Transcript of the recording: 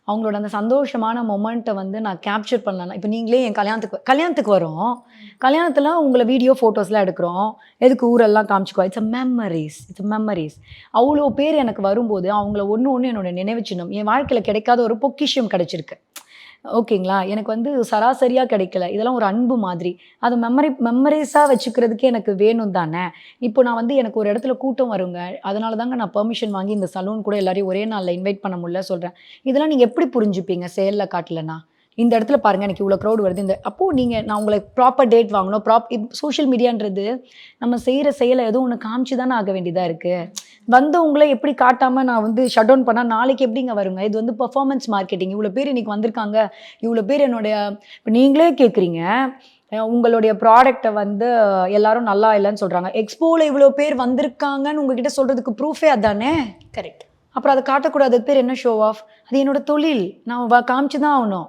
அவங்களோட அந்த சந்தோஷமான மொமெண்ட்டை வந்து நான் கேப்சர் பண்ணலாம். இப்போ நீங்களே என் கல்யாணத்துக்கு வரோம். கல்யாணத்துல உங்கள வீடியோ, ஃபோட்டோஸ்லாம் எடுக்குறோம். எதுக்கு ஊரெல்லாம் காமிச்சுக்கோ. It's a memories. அவ்வளோ பேர் எனக்கு வரும்போது, அவங்கள ஒண்ணு ஒண்ணு என்னோட நினைவு சின்னம். என் வாழ்க்கையில கிடைக்காத ஒரு பொக்கிஷம் கிடைச்சிருக்கு. ஓகேங்களா? எனக்கு வந்து சராசரியா கிடைக்கல. இதெல்லாம் ஒரு அன்பு மாதிரி. அது மெமரீஸா வச்சுக்கிறதுக்கு எனக்கு வேணும் தானே! இப்போ நான் வந்து எனக்கு ஒரு இடத்துல கூட்டம் வருங்க. அதனால தாங்க நான் பெர்மிஷன் வாங்கி இந்த சலூன் கூட எல்லாரையும் ஒரே நாள்ல இன்வைட் பண்ண முடியல சொல்றேன். இதெல்லாம் நீங்க எப்படி புரிஞ்சுப்பீங்க செயல்ல காட்டலன்னா? இந்த இடத்துல பாருங்க எனக்கு இவ்வளோ க்ரவுட் வருது. அப்போ நான் உங்கள ப்ராப்பர் டேட் வாங்கணும். சோஷியல் மீடியான்றது நம்ம செய்ற செயல ஏதோ ஒண்ணு காமிச்சு தானே ஆக வேண்டியதா இருக்கு. வந்தவங்கள எப்படி காட்டாம நான் வந்து ஷட் டவுன் பண்ணா நாளைக்கு எப்படிங்க வருங்க? இது வந்து பெர்ஃபார்மன்ஸ் மார்க்கெட்டிங். இவ்வளோ பேர் இன்னைக்கு வந்திருக்காங்க. இவ்வளோ பேர் என்னுடைய இப்ப நீங்களே கேட்குறீங்க. உங்களுடைய ப்ராடக்ட்ட வந்து எல்லாரும் நல்லா இல்லன்னு சொல்றாங்க. எக்ஸ்போல இவ்வளோ பேர் வந்திருக்காங்கன்னு உங்ககிட்ட சொல்றதுக்கு ப்ரூஃபே அதானே! கரெக்ட். அப்புறம் அத காட்டக்கூடாது. அதுக்கு பேர் என்ன ஷோ ஆஃப்? அது என்னோட தொழில். நான் காமிச்சு தான் ஆவணும்.